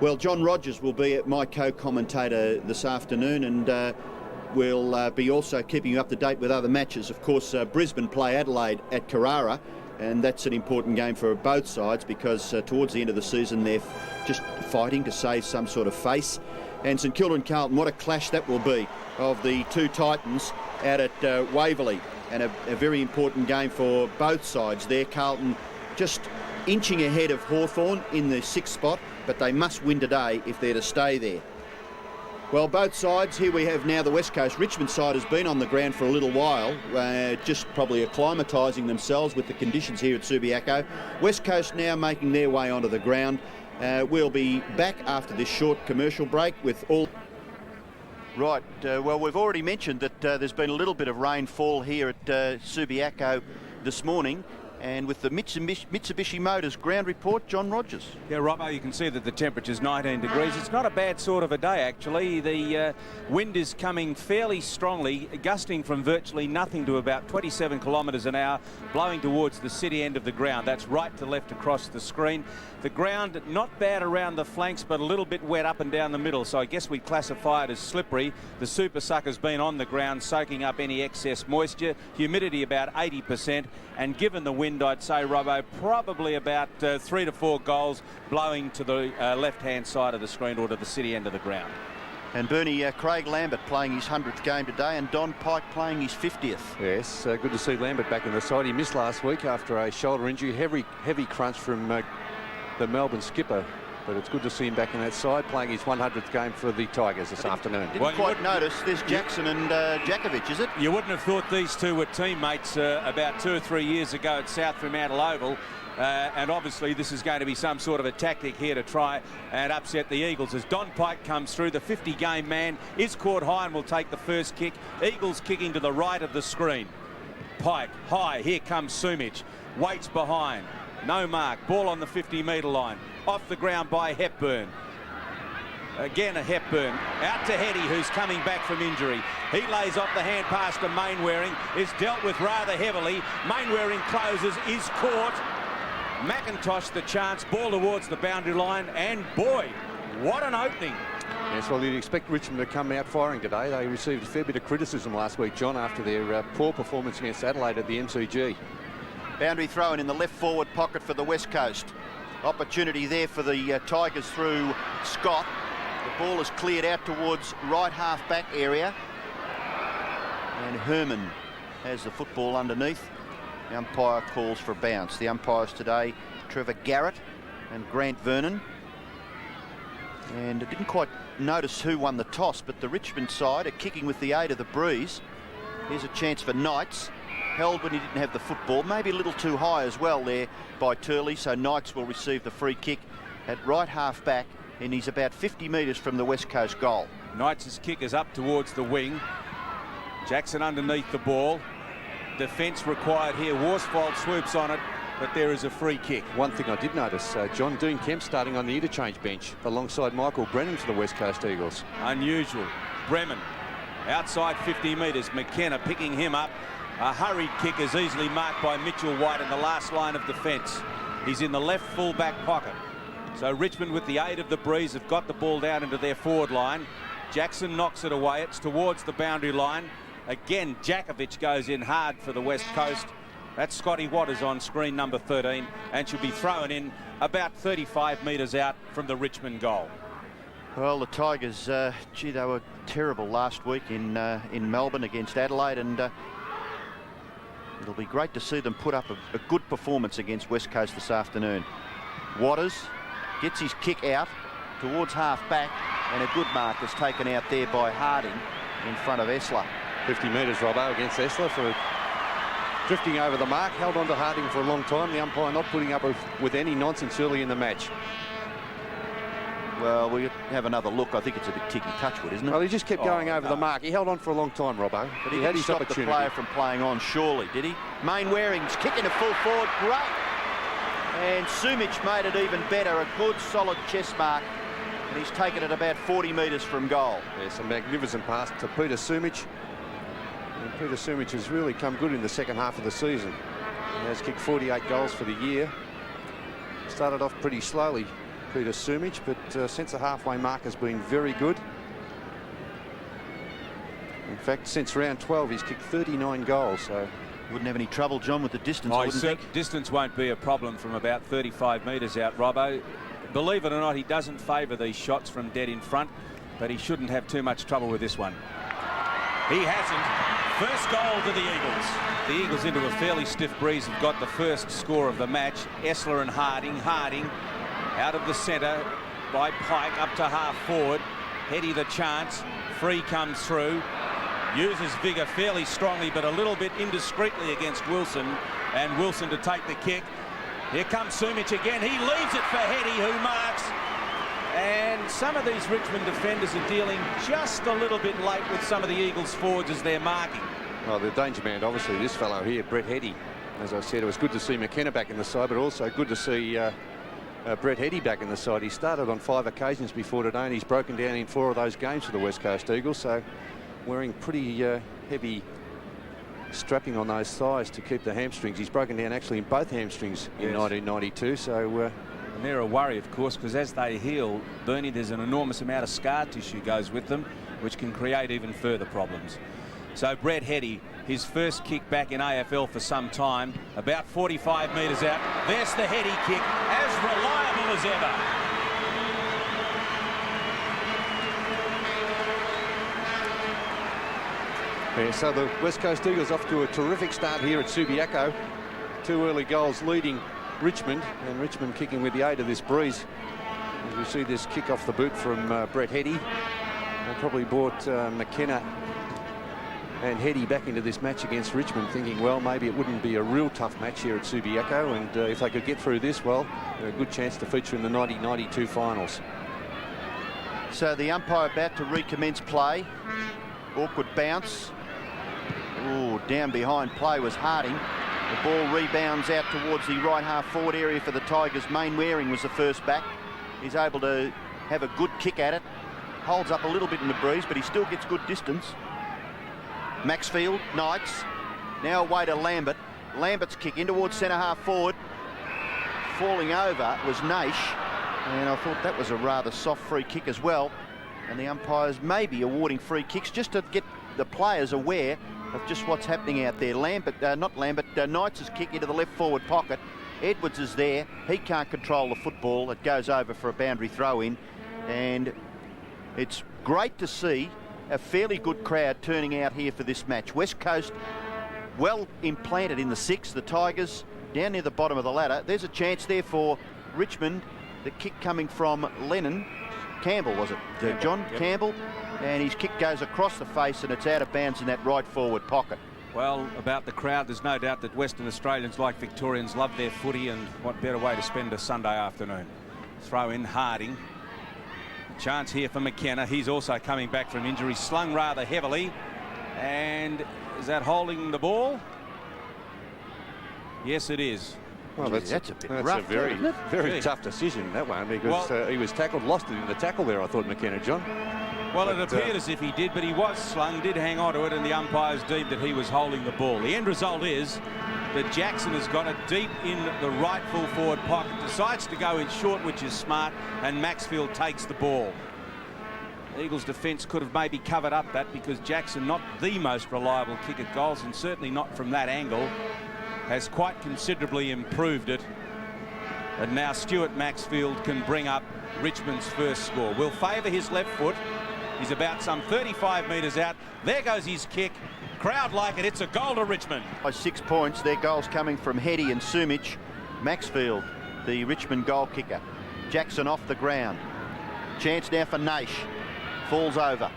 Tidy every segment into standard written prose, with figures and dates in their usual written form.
Well, John Rogers will be my co-commentator this afternoon, and we'll be also keeping you up to date with other matches. Of course, Brisbane play Adelaide at Carrara, and that's an important game for both sides because towards the end of the season they're just fighting to save some sort of face. And St Kilda and Carlton, what a clash that will be of the two Titans out at Waverley, and a very important game for both sides there. Carlton just inching ahead of Hawthorn in the 6th spot, but they must win today if they're to stay there. Well, both sides, here we have now the West Coast. Richmond side has been on the ground for a little while, just probably acclimatising themselves with the conditions here at Subiaco. West Coast now making their way onto the ground. We'll be back after this short commercial break with all... Right, well, we've already mentioned that there's been a little bit of rainfall here at Subiaco this morning. And with the Mitsubishi Motors ground report, John Rogers. Yeah, Robbo, you can see that the temperature's 19 degrees. It's not a bad sort of a day, actually. The wind is coming fairly strongly, gusting from virtually nothing to about 27 kilometres an hour, blowing towards the city end of the ground. That's right to left across the screen. The ground not bad around the flanks, but a little bit wet up and down the middle, so I guess we'd classify it as slippery. The super sucker's been on the ground, soaking up any excess moisture. Humidity about 80%, and given the wind, I'd say, Robbo, probably about 3 to 4 goals blowing to the left-hand side of the screen or to the city end of the ground. And Bernie, Craig Lambert playing his 100th game today, and Don Pike playing his 50th. Yes, good to see Lambert back in the side. He missed last week after a shoulder injury. Heavy crunch from the Melbourne skipper. But it's good to see him back in that side, playing his 100th game for the Tigers this afternoon. Didn't quite notice there's Jackson and Jakovic, is it? You wouldn't have thought these two were teammates about 2 or 3 years ago at South Fremantle Oval. And obviously this is going to be some sort of a tactic here to try and upset the Eagles as Don Pike comes through. The 50-game man is caught high and will take the first kick. Eagles kicking to the right of the screen. Pike high, here comes Sumich, waits behind, no mark, ball on the 50-metre line, off the ground by Hepburn. Again a Hepburn, out to Heady, who's coming back from injury. He lays off the hand pass to Mainwaring, is dealt with rather heavily. Mainwaring closes, is caught. McIntosh the chance, ball towards the boundary line, and boy, what an opening. Yes, well, you'd expect Richmond to come out firing today. They received a fair bit of criticism last week, John, after their poor performance against Adelaide at the MCG. Boundary thrown in the left forward pocket for the West Coast. Opportunity there for the Tigers through Scott. The ball is cleared out towards right half back area. And Herman has the football underneath. The umpire calls for a bounce. The umpires today, Trevor Garrett and Grant Vernon. And I didn't quite notice who won the toss, but the Richmond side are kicking with the aid of the breeze. Here's a chance for Knights. Held when he didn't have the football, maybe a little too high as well there by Turley, so Knights will receive the free kick at right half back, and he's about 50 metres from the West Coast goal. Knights' kick is up towards the wing. Jackson underneath the ball. Defence required here. Worsfold swoops on it, but there is a free kick. One thing I did notice, John, Dean Kemp starting on the interchange bench alongside Michael Brennan for the West Coast Eagles. Unusual. Bremen outside 50 metres. McKenna picking him up. A hurried kick is easily marked by Mitchell White in the last line of defence. He's in the left full-back pocket. So Richmond, with the aid of the breeze, have got the ball down into their forward line. Jackson knocks it away. It's towards the boundary line. Again, Jakovic goes in hard for the West Coast. That's Scotty Waters on screen number 13 and should be thrown in about 35 metres out from the Richmond goal. Well, the Tigers, gee, they were terrible last week in Melbourne against Adelaide, and it'll be great to see them put up a good performance against West Coast this afternoon. Waters gets his kick out towards half back, and a good mark is taken out there by Harding in front of Essler. 50 metres, Robbo, against Essler for drifting over the mark. Held on to Harding for a long time. The umpire not putting up with any nonsense early in the match. Well, we have another look. I think it's a bit ticky-touchwood, isn't it? Well, he just kept going over the mark. He held on for a long time, Robbo. But he had his opportunity. Stop the player from playing on, surely, did he? Mainwaring's kicking a full forward. Great. And Sumich made it even better. A good, solid chest mark. And he's taken it about 40 metres from goal. Yes, a magnificent pass to Peter Sumich. And Peter Sumich has really come good in the second half of the season. He has kicked 48 goals for the year. Started off pretty slowly Peter Sumich, but since the halfway mark has been very good. In fact, since round 12, he's kicked 39 goals, so wouldn't have any trouble, John, with the distance. I wouldn't think. Distance won't be a problem from about 35 metres out, Robbo. Believe it or not, he doesn't favour these shots from dead in front, but he shouldn't have too much trouble with this one. He hasn't. First goal to the Eagles. The Eagles, into a fairly stiff breeze, have got the first score of the match. Essler and Harding. Harding out of the centre by Pike up to half forward. Hetty the chance. Free comes through. Uses vigour fairly strongly, but a little bit indiscreetly against Wilson. And Wilson to take the kick. Here comes Sumich again. He leaves it for Hetty, who marks. And some of these Richmond defenders are dealing just a little bit late with some of the Eagles forwards as they're marking. Well, the danger man, obviously, this fellow here, Brett Hetty. As I said, it was good to see McKenna back in the side, but also good to see Brett Hetty back in the side. He started on 5 occasions before today, and he's broken down in 4 of those games for the West Coast Eagles, so wearing pretty heavy strapping on those thighs to keep the hamstrings. He's broken down actually in both hamstrings in 1992, so... And they're a worry, of course, because as they heal, Bernie, there's an enormous amount of scar tissue goes with them, which can create even further problems. So Brett Hetty, his first kick back in AFL for some time, about 45 metres out. There's the Hetty kick, as reliable as ever. Yeah, so the West Coast Eagles off to a terrific start here at Subiaco. 2 early goals leading Richmond, and Richmond kicking with the aid of this breeze. As we see this kick off the boot from Brett Hetty. They probably brought McKenna and Hetty back into this match against Richmond, thinking, well, maybe it wouldn't be a real tough match here at Subiaco, and if they could get through this, well, a good chance to feature in the 1992 finals. So the umpire about to recommence play. Awkward bounce. Oh, down behind play was Harding. The ball rebounds out towards the right half forward area for the Tigers. Main Waring was the first back. He's able to have a good kick at it. Holds up a little bit in the breeze, but he still gets good distance. Maxfield, Knights. Now away to Lambert. Lambert's kick in towards centre half forward. Falling over was Naish. And I thought that was a rather soft free kick as well. And the umpires may be awarding free kicks just to get the players aware of just what's happening out there. Knights' kick into the left forward pocket. Edwards is there. He can't control the football. It goes over for a boundary throw in. And it's great to see a fairly good crowd turning out here for this match. West Coast well implanted in the 6. The Tigers down near the bottom of the ladder. There's a chance there for Richmond. The kick coming from Lennon. Campbell, was it? John Campbell. And his kick goes across the face and it's out of bounds in that right forward pocket. Well, about the crowd, there's no doubt that Western Australians, like Victorians, love their footy, and what better way to spend a Sunday afternoon. Throw in Harding. Chance here for McKenna. He's also coming back from injury, slung rather heavily. And is that holding the ball? Yes, it is. Well, that's a bit rough, very tough decision, that one, because he was tackled, lost it in the tackle there, I thought, McKenna, John. Well, it appeared as if he did, but he was slung, did hang on to it, and the umpires deemed that he was holding the ball. The end result is that Jackson has got it deep in the right full forward pocket, decides to go in short, which is smart, and Maxfield takes the ball. Eagles defence could have maybe covered up that, because Jackson, not the most reliable kick at goals, and certainly not from that angle, has quite considerably improved it. And now Stuart Maxfield can bring up Richmond's first score. Will favour his left foot. He's about some 35 metres out. There goes his kick. Crowd like it. It's a goal to Richmond. By 6 points, their goals coming from Hetty and Sumich. Maxfield, the Richmond goal kicker. Jackson off the ground. Chance now for Naish. Falls over.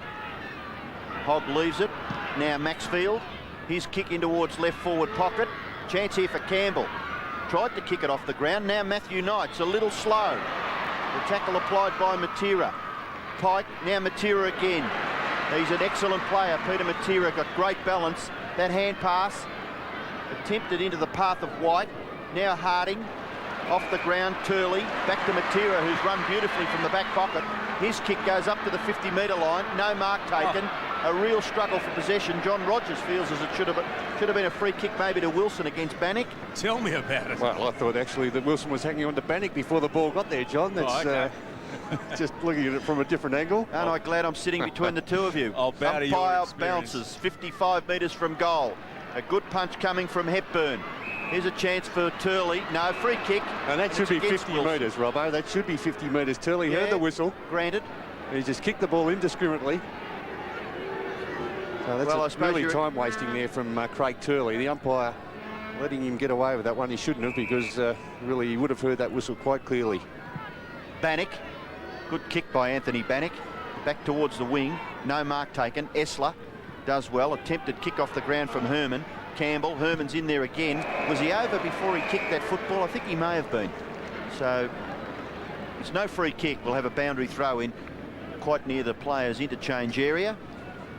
Hogg leaves it. Now Maxfield. His kick in towards left forward pocket. Chance here for Campbell. Tried to kick it off the ground. Now Matthew Knight's a little slow. The tackle applied by Matera. Pike, now Matera again. He's an excellent player. Peter Matera got great balance. That hand pass attempted into the path of White. Now Harding off the ground. Turley back to Matera, who's run beautifully from the back pocket. His kick goes up to the 50-metre line. No mark taken. a real struggle for possession. John Rogers feels as it should have been a free kick maybe to Wilson against Bannock. Tell me about it. Well, I thought actually that Wilson was hanging on to Bannock before the ball got there, John. That's just looking at it from a different angle. Aren't I glad I'm sitting between the two of you? I'll bow to your Umpire experience. bounces 55 metres from goal. A good punch coming from Hepburn. Here's a chance for Turley. No, free kick. And that should be 50 metres, Robbo. That should be 50 metres. Turley heard the whistle. Granted. He just kicked the ball indiscriminately. So that's really time wasting there from Craig Turley. The umpire letting him get away with that one. He shouldn't have, because really he would have heard that whistle quite clearly. Bannock. Good kick by Anthony Bannock. Back towards the wing. No mark taken. Essler does well. Attempted kick off the ground from Herman. Campbell. Herman's in there again. Was he over before he kicked that football? I think he may have been. So it's no free kick. We'll have a boundary throw in quite near the players' interchange area.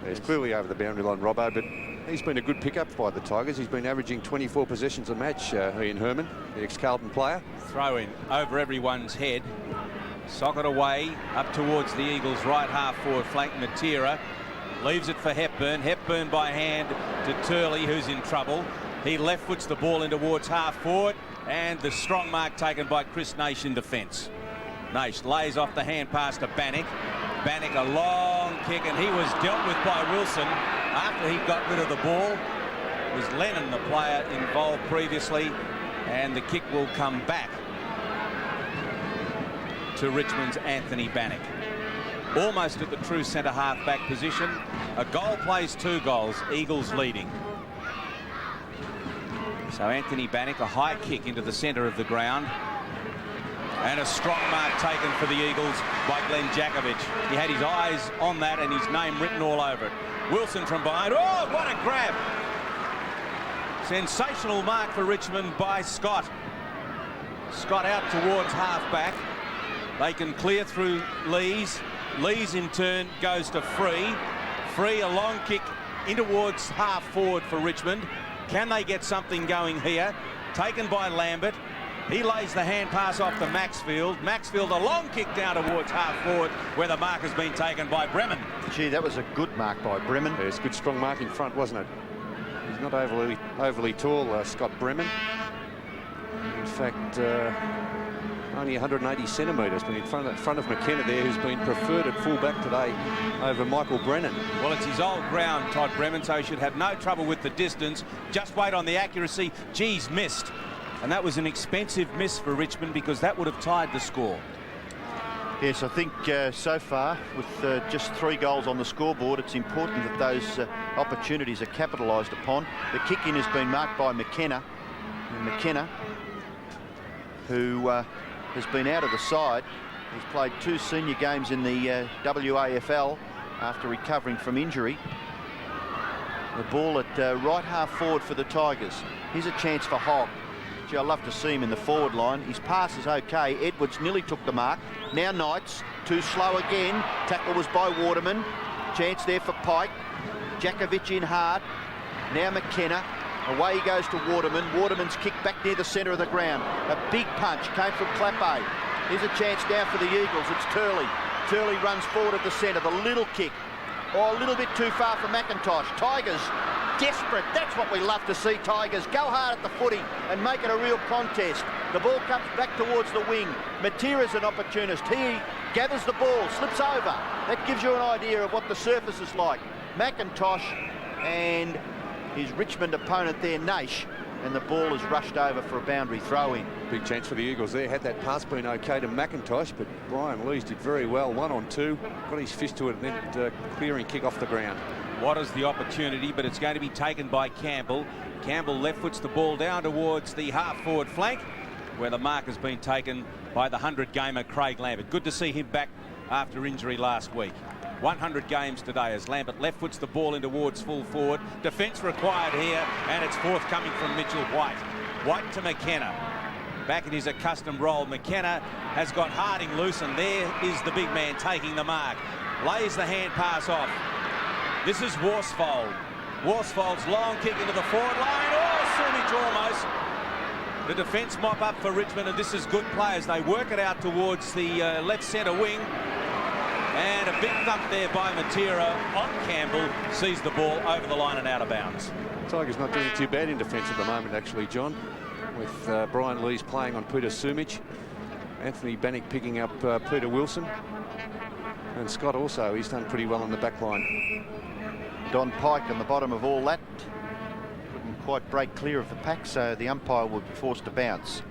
He's clearly over the boundary line, Robbo, but he's been a good pickup by the Tigers. He's been averaging 24 possessions a match, Ian Herman, the ex-Carlton player. Throw in over everyone's head. Socket away up towards the Eagles' right half forward flank. Matera leaves it for Hepburn. Hepburn by hand to Turley, who's in trouble. He left foots the ball in towards half forward, and the strong mark taken by Chris Naish in defence. Naish lays off the hand pass to Bannock. Bannock a long kick, and he was dealt with by Wilson after he got rid of the ball. It was Lennon, the player involved previously, and the kick will come back to Richmond's Anthony Bannock. Almost at the true centre half back position. A goal plays 2 goals, Eagles leading. So Anthony Bannock, a high kick into the centre of the ground. And a strong mark taken for the Eagles by Glenn Jakovich. He had his eyes on that and his name written all over it. Wilson from behind. Oh, what a grab! Sensational mark for Richmond by Scott. Scott out towards half-back. They can clear through Lees. Lees in turn goes to Free. Free, a long kick in towards half-forward for Richmond. Can they get something going here? Taken by Lambert. He lays the hand pass off to Maxfield. Maxfield a long kick down towards half forward, where the mark has been taken by Bremen. Gee, that was a good mark by Bremen. Yeah, it's a good strong mark in front, wasn't it? He's not overly tall, Scott Bremen. In fact, only 180 centimetres, but in front of McKenna there, who's been preferred at full-back today over Michael Brennan. Well, it's his old ground, Todd Bremen, so he should have no trouble with the distance. Just wait on the accuracy. Geez, missed. And that was an expensive miss for Richmond, because that would have tied the score. Yes, I think so far, with just 3 goals on the scoreboard, it's important that those opportunities are capitalised upon. The kick-in has been marked by McKenna. And McKenna, who has been out of the side. He's played 2 senior games in the WAFL after recovering from injury. The ball at right half forward for the Tigers. Here's a chance for Hogg. Gee, I love to see him in the forward line. His pass is okay. Edwards nearly took the mark. Now Knights, too slow again. Tackle was by Waterman. Chance there for Pike. Jakovich in hard. Now McKenna. Away he goes to Waterman. Waterman's kick back near the centre of the ground. A big punch came from Clappe. Here's a chance now for the Eagles. It's Turley. Turley runs forward at the centre. The little kick. Oh, a little bit too far for McIntosh. Tigers desperate. That's what we love to see, Tigers. Go hard at the footy and make it a real contest. The ball comes back towards the wing. Matera's an opportunist. He gathers the ball, slips over. That gives you an idea of what the surface is like. McIntosh and his Richmond opponent there, Naish, and the ball is rushed over for a boundary throw-in. Big chance for the Eagles there. Had that pass been okay to McIntosh, but Brian Lees did very well. 1-on-2, got his fist to it, and then clearing kick off the ground. What is the opportunity? But it's going to be taken by Campbell. Campbell left foots the ball down towards the half-forward flank, where the mark has been taken by the 100-gamer Craig Lambert. Good to see him back after injury last week. 100 games today as Lambert left foots the ball in towards full forward. Defence required here, and it's forthcoming from Mitchell White. White to McKenna. Back in his accustomed role, McKenna has got Harding loose, and there is the big man taking the mark. Lays the hand pass off. This is Worsfold. Worsfold's long kick into the forward line. Oh, Sumich almost. The defence mop up for Richmond, and this is good play as they work it out towards the left centre wing. And a big thump there by Matera on Campbell, sees the ball over the line and out of bounds. Tigers not doing too bad in defence at the moment, actually, John, with Brian Lees playing on Peter Sumich, Anthony Bannick picking up Peter Wilson, and Scott also, he's done pretty well on the back line. Don Pike on the bottom of all that. Couldn't quite break clear of the pack, so the umpire will be forced to bounce.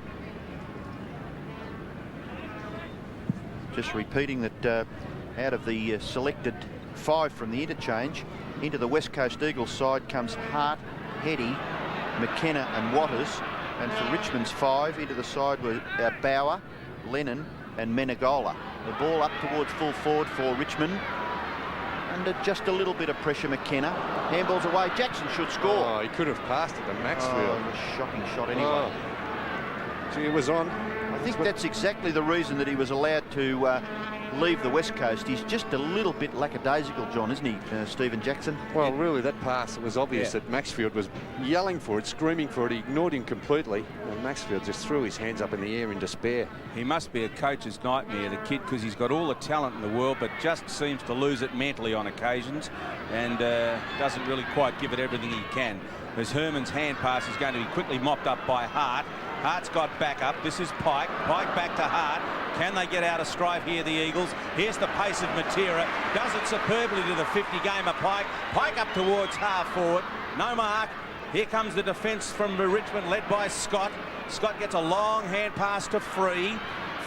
Just repeating that out of the selected 5 from the interchange, into the West Coast Eagles side comes Hart, Heady, McKenna and Waters. And for Richmond's 5, into the side were Bauer, Lennon and Menegola. The ball up towards full forward for Richmond. Under just a little bit of pressure, McKenna. Handballs away, Jackson should score. Oh, he could have passed it to Maxfield. Oh, a shocking shot anyway. Oh. Gee, it was on. I think that's exactly the reason that he was allowed to leave the West Coast. He's just a little bit lackadaisical, John, isn't he, Stephen Jackson? Well, really, that pass, it was obvious that Maxfield was yelling for it, screaming for it. He ignored him completely, and Maxfield just threw his hands up in the air in despair. He must be a coach's nightmare, the kid, because he's got all the talent in the world, but just seems to lose it mentally on occasions, and doesn't really quite give it everything he can. As Herman's hand pass is going to be quickly mopped up by Hart. Hart's got back up. This is Pike. Pike back to Hart. Can they get out of strife here, the Eagles? Here's the pace of Matera. Does it superbly to the 50-gamer Pike. Pike up towards half forward. No mark. Here comes the defence from Richmond, led by Scott. Scott gets a long hand pass to Free.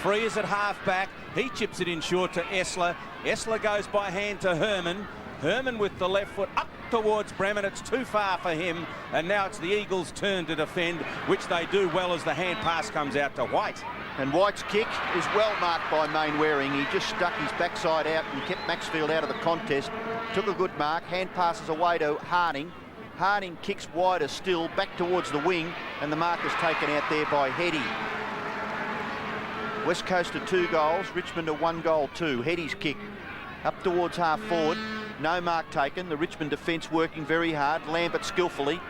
Free is at half back. He chips it in short to Essler. Essler goes by hand to Herman. Herman with the left foot up towards Bremen. It's too far for him, and now it's the Eagles' turn to defend, which they do well as the hand pass comes out to White. And White's kick is well marked by Mainwaring. He just stuck his backside out and kept Maxfield out of the contest. Took a good mark. Hand passes away to Harding. Harding kicks wider still, back towards the wing, and the mark is taken out there by Heady. West Coast to 2 goals, Richmond to 1 goal 2. Heady's kick up towards half forward. No mark taken. The Richmond defence working very hard. Lambert skillfully.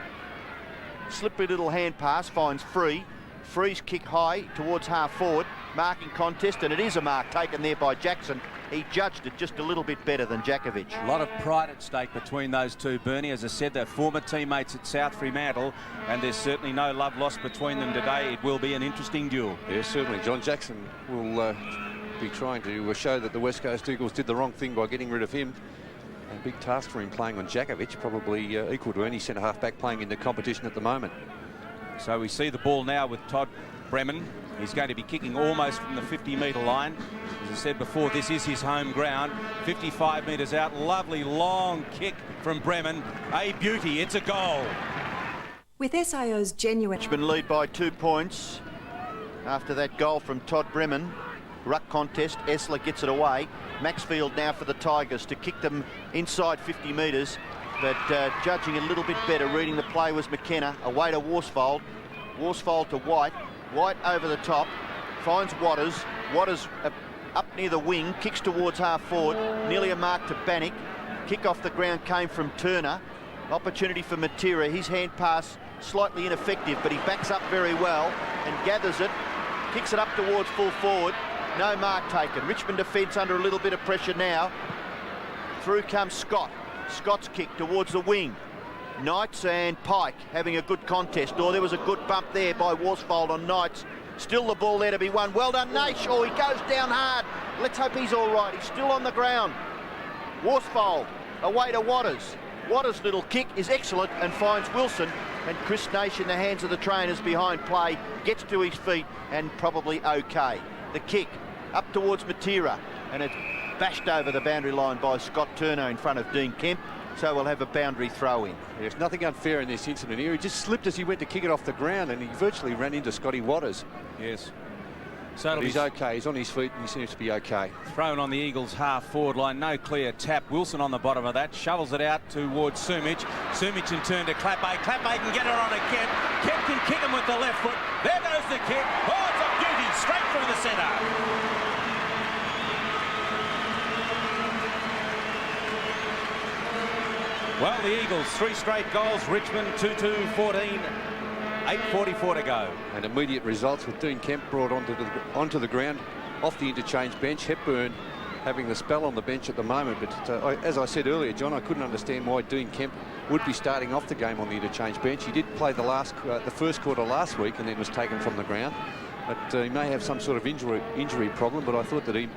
Slippery little hand pass finds Free. Free's kick high towards half forward. Marking contest, and it is a mark taken there by Jackson. He judged it just a little bit better than Jakovic. A lot of pride at stake between those two, Bernie. As I said, they're former teammates at South Fremantle, and there's certainly no love lost between them today. It will be an interesting duel. Yeah, certainly. John Jackson will be trying to show that the West Coast Eagles did the wrong thing by getting rid of him. A big task for him playing on Jakovic, probably equal to any centre-half back playing in the competition at the moment. So we see the ball now with Todd Bremen. He's going to be kicking almost from the 50-metre line. As I said before, this is his home ground. 55 metres out. Lovely long kick from Bremen. A beauty. It's a goal. With SIO's genuine... Richmond lead by 2 points after that goal from Todd Bremen. Ruck contest. Essler gets it away. Maxfield now for the Tigers to kick them inside 50 metres. But judging a little bit better, reading the play was McKenna. Away to Worsfold. Worsfold to White. White over the top. Finds Waters. Waters up near the wing. Kicks towards half forward. Nearly a mark to Bannick. Kick off the ground came from Turner. Opportunity for Matera. His hand pass slightly ineffective, but he backs up very well and gathers it. Kicks it up towards full forward. No mark taken. Richmond defence under a little bit of pressure now. Through comes Scott. Scott's kick towards the wing. Knights and Pike having a good contest. Oh, there was a good bump there by Worsfold on Knights. Still the ball there to be won. Well done, Naish. Oh, he goes down hard. Let's hope he's all right. He's still on the ground. Worsfold away to Waters. Waters' little kick is excellent and finds Wilson. And Chris Naish in the hands of the trainers behind play gets to his feet and probably okay. The kick up towards Matera, and it's bashed over the boundary line by Scott Turner in front of Dean Kemp, so we'll have a boundary throw in. There's nothing unfair in this incident here. He just slipped as he went to kick it off the ground, and he virtually ran into Scotty Waters. Yes. So he's okay. He's on his feet, and he seems to be okay. Thrown on the Eagles' half-forward line. No clear tap. Wilson on the bottom of that. Shovels it out towards Sumich. Sumich in turn to Clapay. Clapay can get it on to Kemp. Kemp can kick him with the left foot. There goes the kick. Oh, it's a beauty. Straight through the centre. Well, the Eagles, 3 straight goals. Richmond 2-2-14. 8:44 to go. And immediate results with Dean Kemp brought onto the ground off the interchange bench. Hepburn having the spell on the bench at the moment. But as I said earlier, John, I couldn't understand why Dean Kemp would be starting off the game on the interchange bench. He did play the first quarter last week and then was taken from the ground. But he may have some sort of injury problem, but I thought that he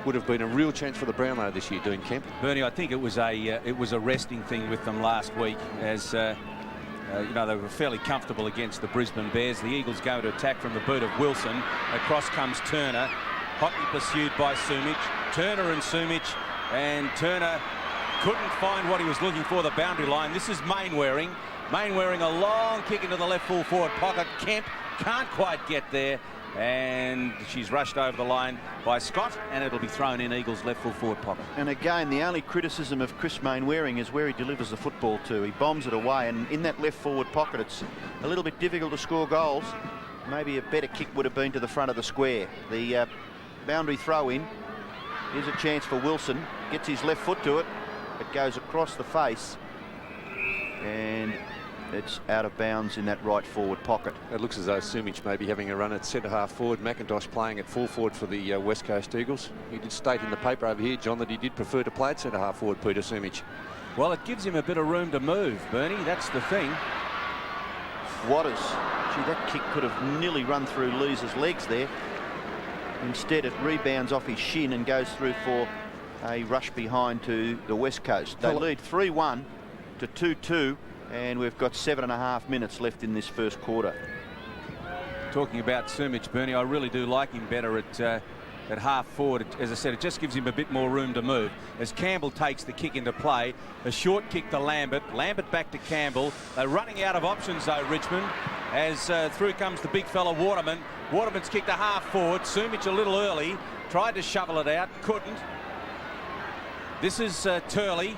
would have been a real chance for the Brownlow this year, Dean Kemp. Bernie, I think it was a resting thing with them last week, as you know, they were fairly comfortable against the Brisbane Bears. The Eagles go to attack from the boot of Wilson. Across comes Turner, hotly pursued by Sumich. Turner and Sumich, and Turner couldn't find what he was looking for, the boundary line. This is Mainwaring. Mainwaring, a long kick into the left full forward pocket. Kemp can't quite get there, and she's rushed over the line by Scott, and it'll be thrown in Eagles' left full forward pocket. And again, the only criticism of Chris Mainwaring is where he delivers the football to. He bombs it away, and in that left forward pocket, it's a little bit difficult to score goals. Maybe a better kick would have been to the front of the square. The boundary throw in. Here's a chance for Wilson. Gets his left foot to it. It goes across the face, and it's out of bounds in that right forward pocket. It looks as though Sumich may be having a run at centre half forward. McIntosh playing at full forward for the West Coast Eagles. He did state in the paper over here, John, that he did prefer to play at centre half forward, Peter Sumich. Well, it gives him a bit of room to move, Bernie. That's the thing. Waters. Gee, that kick could have nearly run through Lees's legs there. Instead, it rebounds off his shin and goes through for a rush behind to the West Coast. They lead 3-1 to 2-2, and we've got 7.5 minutes left in this first quarter. Talking about Sumich, Bernie, I really do like him better at half forward. As I said, it just gives him a bit more room to move. As Campbell takes the kick into play, a short kick to Lambert. Lambert back to Campbell. They're running out of options, though, Richmond, as through comes the big fella Waterman. Waterman's kicked to half forward. Sumich a little early, tried to shovel it out, couldn't. This is Turley.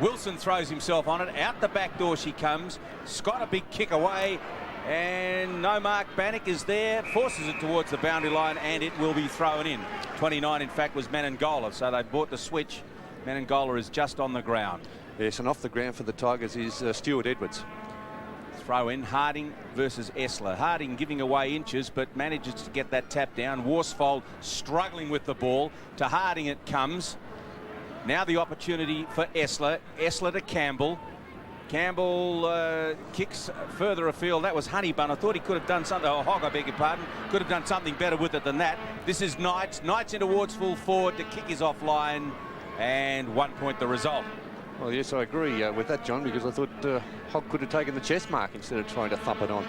Wilson throws himself on it. Out the back door she comes. Scott a big kick away, and no mark. Bannock is there, forces it towards the boundary line, and it will be thrown in. 29, in fact, was Menangola, so they bought the switch. Menangola is just on the ground. Yes, and off the ground for the Tigers is Stuart Edwards. Throw in, Harding versus Essler. Harding giving away inches, but manages to get that tap down. Worsfold struggling with the ball. To Harding it comes. Now the opportunity for Essler. Essler to Campbell. Campbell kicks further afield. That was Honeybun. I thought he could have done something. Oh, Hogg, I beg your pardon. Could have done something better with it than that. This is Knights. Knights in towards full forward. The kick is offline, and 1 point the result. Well, yes, I agree with that, John, because I thought Hogg could have taken the chest mark instead of trying to thump it on.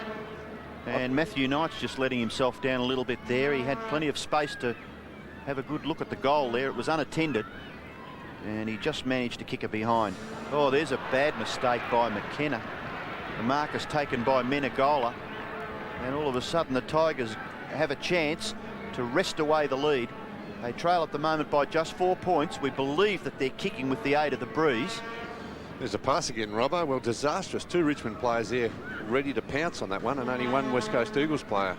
And Matthew Knight's just letting himself down a little bit there. He had plenty of space to have a good look at the goal there. It was unattended, and he just managed to kick it behind. Oh, there's a bad mistake by McKenna. The mark is taken by Menegola, and all of a sudden the Tigers have a chance to wrest away the lead. They trail at the moment by just 4 points. We believe that they're kicking with the aid of the breeze. There's a pass again, Robbo. Well, disastrous. 2 Richmond players there ready to pounce on that one, and only 1 West Coast Eagles player.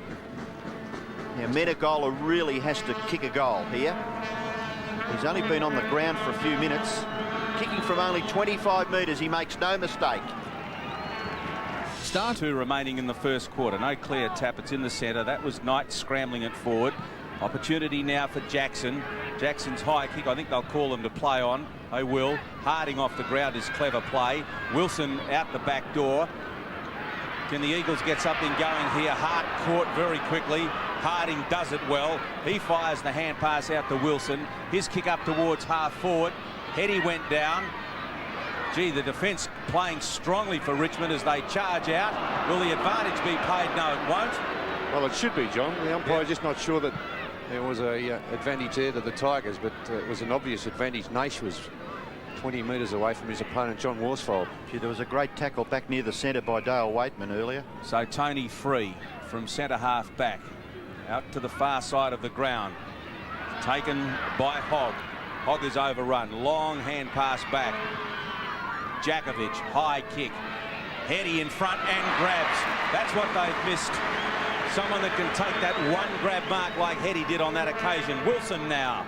Now, Menegola really has to kick a goal here. He's only been on the ground for a few minutes. Kicking from only 25 metres, he makes no mistake. Star 2 remaining in the first quarter. No clear tap. It's in the centre. That was Knight scrambling it forward. Opportunity now for Jackson. Jackson's high kick, I think they'll call him to play on. They will. Harding off the ground is clever play. Wilson out the back door. Can the Eagles get something going here? Hart caught very quickly. Harding does it well. He fires the hand pass out to Wilson. His kick up towards half forward. Hetty went down. Gee, the defence playing strongly for Richmond as they charge out. Will the advantage be paid? No, it won't. Well, it should be, John. The umpire's just not sure that there was a advantage there to the Tigers, but it was an obvious advantage. Naish was 20 metres away from his opponent, John Worsfold. Gee, there was a great tackle back near the centre by Dale Waitman earlier. So Tony free from centre half back. Out to the far side of the ground. Taken by Hogg. Hogg is overrun. Long hand pass back. Jakovic, high kick. Hetty in front and grabs. That's what they've missed. Someone that can take that one grab mark like Hetty did on that occasion. Wilson now.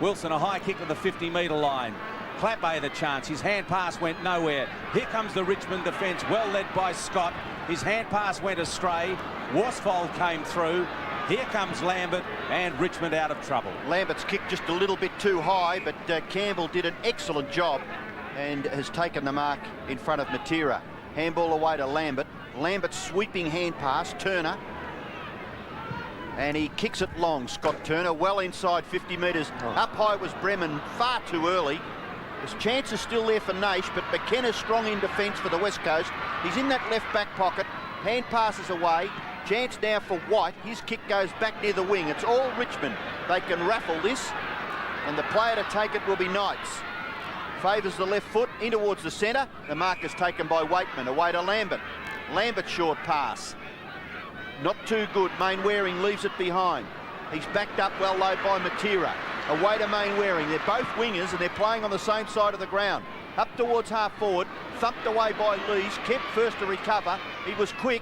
Wilson, a high kick to the 50-metre line. Clappe the chance. His hand pass went nowhere. Here comes the Richmond defence, well led by Scott. His hand pass went astray. Worsfold came through. Here comes Lambert, and Richmond out of trouble. Lambert's kicked just a little bit too high, but Campbell did an excellent job and has taken the mark in front of Matera. Handball away to Lambert. Lambert sweeping hand pass, Turner. And he kicks it long, Scott Turner, well inside 50 metres. Up high was Bremen, far too early. There's chances still there for Naish, but McKenna's strong in defence for the West Coast. He's in that left back pocket. Hand passes away. Chance now for White. His kick goes back near the wing. It's all Richmond. They can raffle this, and the player to take it will be Knights. Favours the left foot in towards the centre. The mark is taken by Waitman. Away to Lambert. Lambert short pass. Not too good. Mainwaring leaves it behind. He's backed up well low by Matera. Away to Mainwaring. They're both wingers and they're playing on the same side of the ground. Up towards half forward. Thumped away by Lees. Kept first to recover. He was quick.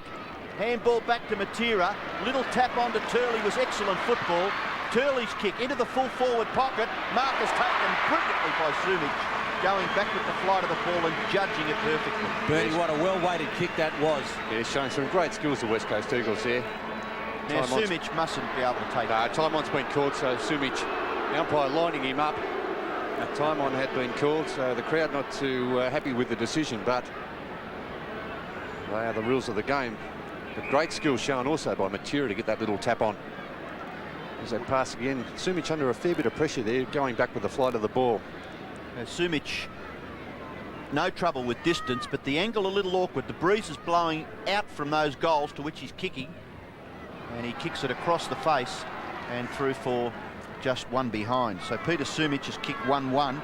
Handball back to Matera. Little tap onto Turley was excellent football. Turley's kick into the full forward pocket. Mark is taken brilliantly by Sumich. Going back with the flight of the ball and judging it perfectly. Bernie, what a well-weighted kick that was. Yeah, showing some great skills, the West Coast Eagles there. Now Sumich mustn't be able to take it. Time on's been called, so Sumich, the umpire lining him up. Time on had been called, so the crowd not too happy with the decision, but they are the rules of the game. But great skill shown also by Matera to get that little tap on. As that pass again, Sumich under a fair bit of pressure there, going back with the flight of the ball. Sumich, no trouble with distance, but the angle a little awkward. The breeze is blowing out from those goals to which he's kicking, and he kicks it across the face and through for just one behind. So Peter Sumich has kicked 1-1.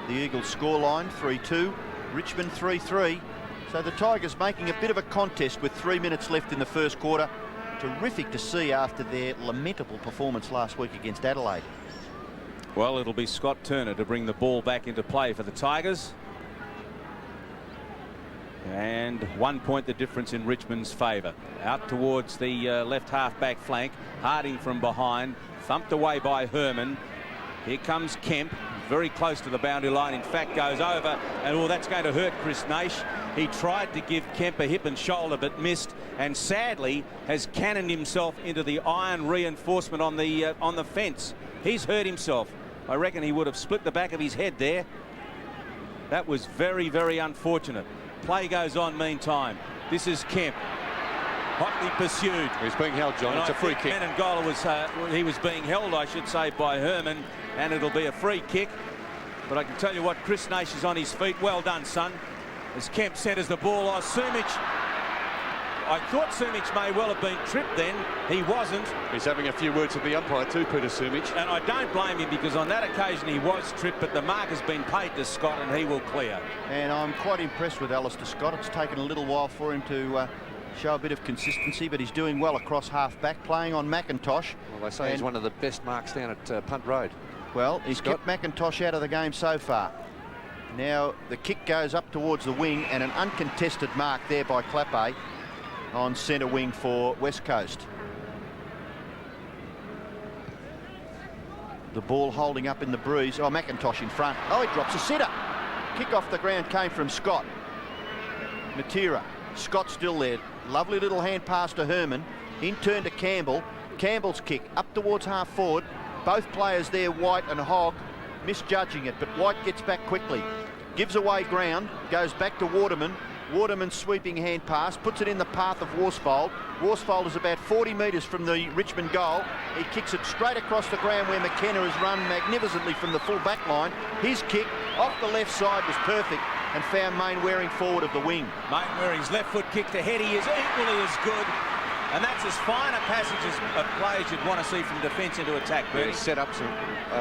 The Eagles scoreline 3-2, Richmond 3-3. So the Tigers making a bit of a contest with 3 minutes left in the first quarter. Terrific to see after their lamentable performance last week against Adelaide. Well, it'll be Scott Turner to bring the ball back into play for the Tigers. And 1 point the difference in Richmond's favour. Out towards the left half-back flank. Harding from behind. Thumped away by Herman. Here comes Kemp. Very close to the boundary line. In fact, goes over. And, that's going to hurt Chris Naish. He tried to give Kemp a hip and shoulder, but missed. And sadly, has cannoned himself into the iron reinforcement on the fence. He's hurt himself. I reckon he would have split the back of his head there. That was very, very unfortunate. Play goes on meantime. This is Kemp. Hotly pursued. He's being held, John. It's a free kick. Menengola was, he was being held, I should say, by Herman, and it'll be a free kick. But I can tell you what, Chris Naish is on his feet. Well done, son. As Kemp centres the ball. Oh, Sumich. I thought Sumich may well have been tripped then. He wasn't. He's having a few words with the umpire too, Peter Sumich. And I don't blame him, because on that occasion he was tripped, but the mark has been paid to Scott and he will clear. And I'm quite impressed with Alistair Scott. It's taken a little while for him to show a bit of consistency, but he's doing well across half-back, playing on McIntosh. Well, they say he's one of the best marks down at Punt Road. Well, he's kept McIntosh out of the game so far. Now the kick goes up towards the wing, and an uncontested mark there by Clappe on centre wing for West Coast. The ball holding up in the breeze. Oh, McIntosh in front. Oh, he drops a sitter. Kick off the ground came from Scott. Matera. Scott still there. Lovely little hand pass to Herman. In turn to Campbell. Campbell's kick up towards half forward. Both players there, White and Hogg, misjudging it, but White gets back quickly. Gives away ground. Goes back to Waterman. Waterman sweeping hand pass, puts it in the path of Worsfold. Worsfold is about 40 metres from the Richmond goal. He kicks it straight across the ground where McKenna has run magnificently from the full back line. His kick off the left side was perfect and found Mainwaring forward of the wing. Mainwaring's left foot kick to Heady is equally as good. And that's as fine a passage as a players you'd want to see from defence into attack, Bertie. Yeah, set up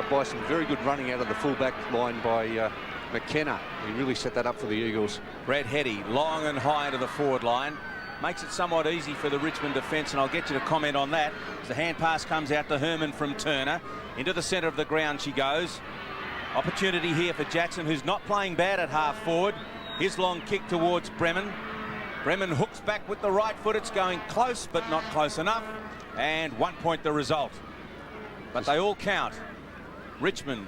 by some very good running out of the full back line by McKenna. He really set that up for the Eagles. Brad Heady, long and high to the forward line. Makes it somewhat easy for the Richmond defence, and I'll get you to comment on that. As the hand pass comes out to Herman from Turner. Into the centre of the ground she goes. Opportunity here for Jackson, who's not playing bad at half forward. His long kick towards Bremen. Bremen hooks back with the right foot. It's going close, but not close enough. And 1 point the result. But they all count. Richmond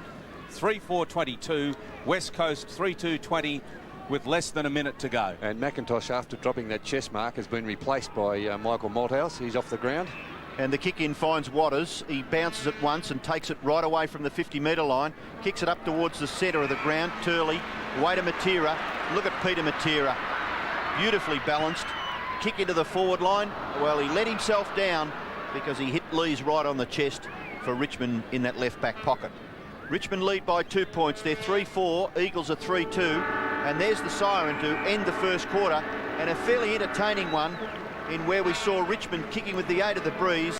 3-4-22. West Coast 3-2-20 with less than a minute to go. And McIntosh, after dropping that chest mark, has been replaced by Michael Malthouse. He's off the ground. And the kick in finds Waters. He bounces it once and takes it right away from the 50-metre line. Kicks it up towards the centre of the ground. Turley, away to Matera. Look at Peter Matera. Beautifully balanced. Kick into the forward line. Well, he let himself down because he hit Lees right on the chest for Richmond in that left back pocket. Richmond lead by 2 points. They're 3-4. Eagles are 3-2. And there's the siren to end the first quarter. And a fairly entertaining one in where we saw Richmond kicking with the aid of the breeze.